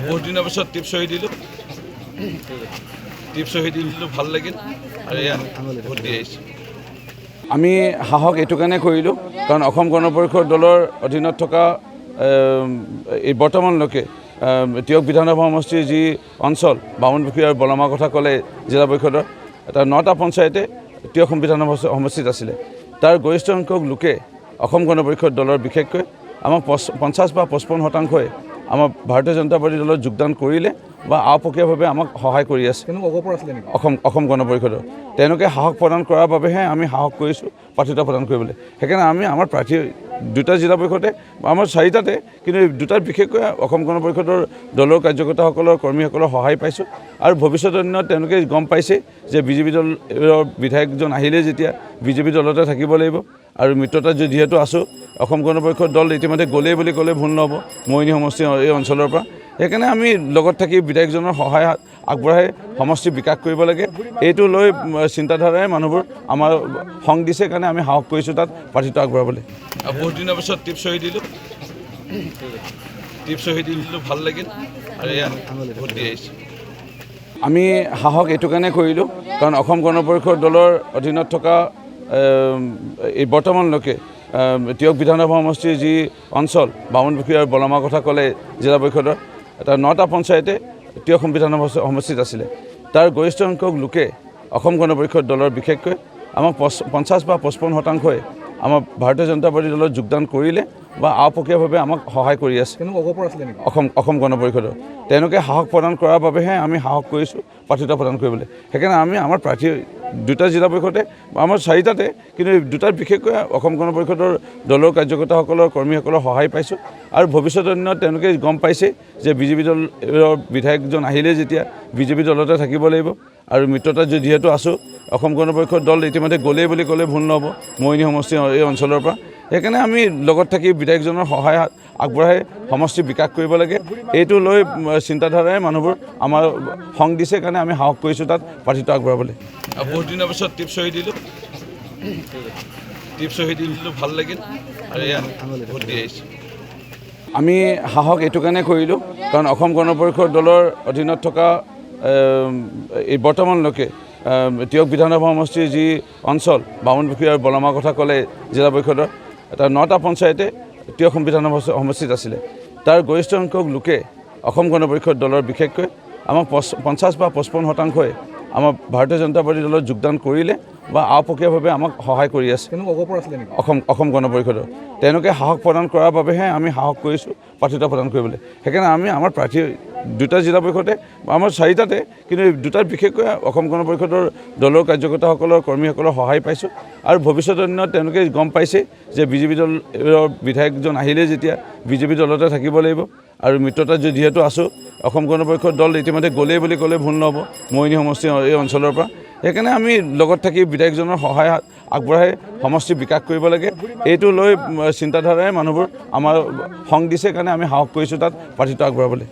বহুত দিনৰ পিছত টিপ চহি দিলোঁ ভাল লাগিল আৰু এয়া ভোট দি আহিছোঁ। আমি সাহস এইটো কাৰণে কৰিলোঁ কাৰণ অসম গণ পৰিষদ দলৰ অধীনত থকা এই বৰ্তমানলৈকে টিয়ক বিধানসভা সমষ্টিৰ যি অঞ্চল বামুণপুখুৰী আৰু বলমাৰ ক'লে জিলা পৰিষদৰ এটা 9টা পঞ্চায়তে টিয়ক বিধানসভা সমষ্টিত আছিলে। তাৰ গৰিষ্ঠ সংখ্যক লোকে অসম গণ পৰিষদ দলৰ বিশেষকৈ আমাক 50 বা 55% আমাৰ ভাৰতীয় জনতা পাৰ্টি দলত যোগদান কৰিলে বা আপকীয়াভাৱে আমাক সহায় কৰি আছে। অসম গণ পৰিষদৰ তেওঁলোকে সাহস প্ৰদান কৰাৰ বাবেহে আমি সাহস কৰিছোঁ প্ৰাৰ্থিতা প্ৰদান কৰিবলৈ। সেইকাৰণে আমি আমাৰ প্ৰাৰ্থী 2টা জিলা পৰিষদে আমাৰ 4টাতে কিন্তু 2টাত বিশেষকৈ অসম গণ পৰিষদৰ দলৰ কাৰ্যকৰ্তাসকলৰ কৰ্মীসকলৰ সহায় পাইছোঁ আৰু ভৱিষ্যতৰ দিনত তেওঁলোকে গম পাইছে যে বিজেপি দলৰ বিধায়কজন আহিলে যেতিয়া বিজেপি দলতে থাকিব লাগিব আৰু মিত্ৰতাত যিহেতু আছোঁ অসম গণ পৰিষদ দল ইতিমধ্যে গ'লেই বুলি ক'লে ভুল নহ'ব মৰিনী সমষ্টি এই অঞ্চলৰ পৰা। সেইকাৰণে আমি লগত থাকি বিধায়কজনৰ সহায় আগবঢ়াই সমষ্টি বিকাশ কৰিব লাগে এইটো লৈ চিন্তাধাৰাই মানুহবোৰ আমাৰ সংগ দিছে কাৰণে আমি সাহস কৰিছোঁ তাত প্ৰাৰ্থিত্ব আগবঢ়াবলৈ। বহুত দিনৰ পিছত টিপ চহি দিলোঁ ভাল লাগিল আৰু এয়া ভোট দি আহিছোঁ। আমি সাহস এইটো কাৰণে কৰিলোঁ কাৰণ অসম গণ পৰিষদ দলৰ অধীনত থকা এই বৰ্তমানলৈকে টিয়ক বিধানসভা সমষ্টিৰ যি অঞ্চল বামুণপুখুৰী আৰু বলমাৰ ক'লে জিলা পৰিষদৰ এটা 9টা পঞ্চায়তে টিয়ক বিধানসভা সমষ্টিত আছিলে। তাৰ গৰিষ্ঠ সংখ্যক লোকে অসম গণ পৰিষদ দলৰ বিশেষকৈ আমাক 50 বা 55% আমাৰ ভাৰতীয় জনতা পাৰ্টি দলত যোগদান কৰিলে বা আপকীয়াভাৱে আমাক সহায় কৰি আছে। অসম গণ পৰিষদৰ তেওঁলোকে সাহস প্ৰদান কৰাৰ বাবেহে আমি সাহস কৰিছোঁ প্ৰাৰ্থিতা প্ৰদান কৰিবলৈ। সেইকাৰণে আমি আমাৰ প্ৰাৰ্থী 2টা জিলা পৰিষদে আমাৰ 4টাতে কিন্তু 2টাত বিশেষকৈ অসম গণ পৰিষদৰ দলৰ কাৰ্যকৰ্তাসকলৰ কৰ্মীসকলৰ সহায় পাইছোঁ আৰু ভৱিষ্যতৰ দিনত তেওঁলোকে গম পাইছে যে বিজেপি দলৰ বিধায়কজন আহিলে যেতিয়া বিজেপি দলতে থাকিব লাগিব আৰু মিত্ৰতাত যিহেতু আছোঁ অসম গণ পৰিষদ দল ইতিমধ্যে গ'লেই বুলি ক'লে ভুল নহ'ব মৰিনী সমষ্টি এই অঞ্চলৰ পৰা। সেইকাৰণে আমি লগত থাকি বিধায়কজনৰ সহায় আগবঢ়াই সমষ্টি বিকাশ কৰিব লাগে এইটো লৈ চিন্তাধাৰাই মানুহবোৰ আমাৰ সংগ দিছে কাৰণে আমি সাহস কৰিছোঁ তাত প্ৰাৰ্থিত্ব আগবঢ়াবলৈ। বহুত দিনৰ পিছত টিপ চহি দিলোঁ ভাল লাগিল আৰু এয়া ভোট দি আহিছোঁ। আমি সাহস এইটো কাৰণে কৰিলোঁ কাৰণ অসম গণ পৰিষদ দলৰ অধীনত থকা এই বৰ্তমানলৈকে টিয়ক বিধানসভা সমষ্টিৰ যি অঞ্চল বামুণপুখুৰী আৰু বলমাৰ ক'লে জিলা পৰিষদৰ এটা 9টা পঞ্চায়তে টিয়ক বিধানসভা সমষ্টিত আছিলে। তাৰ গৰিষ্ঠ সংখ্যক লোকে অসম গণ পৰিষদ দলৰ বিশেষকৈ আমাক 50 বা 55% আমাৰ ভাৰতীয় জনতা পাৰ্টি দলত যোগদান কৰিলে বা আপকীয়াভাৱে আমাক সহায় কৰি আছে। অসম গণ পৰিষদৰ তেওঁলোকে সাহস প্ৰদান কৰাৰ বাবেহে আমি সাহস কৰিছোঁ প্ৰাৰ্থিতা প্ৰদান কৰিবলৈ। সেইকাৰণে আমি আমাৰ প্ৰাৰ্থী 2টা জিলা পৰিষদে আমাৰ 4টাতে কিন্তু 2টাত বিশেষকৈ অসম গণ পৰিষদৰ দলৰ কাৰ্যকৰ্তাসকলৰ কৰ্মীসকলৰ সহায় পাইছোঁ আৰু ভৱিষ্যতৰ দিনত তেওঁলোকে গম পাইছে যে বিজেপি দলৰ বিধায়কজন আহিলে যেতিয়া বিজেপি দলতে থাকিব লাগিব আৰু মিত্ৰতাত যিহেতু আছোঁ অসম গণ পৰিষদ দল ইতিমধ্যে গ'লেই বুলি ক'লে ভুল নহ'ব মৰিনী সমষ্টি এই অঞ্চলৰ পৰা। সেইকাৰণে আমি লগত থাকি বিধায়কজনৰ সহায় আগবঢ়াই সমষ্টি বিকাশ কৰিব লাগে এইটো লৈ চিন্তাধাৰাই মানুহবোৰ আমাৰ সংগ দিছে কাৰণে আমি সাহস কৰিছোঁ তাত প্ৰাৰ্থিত্ব আগবঢ়াবলৈ।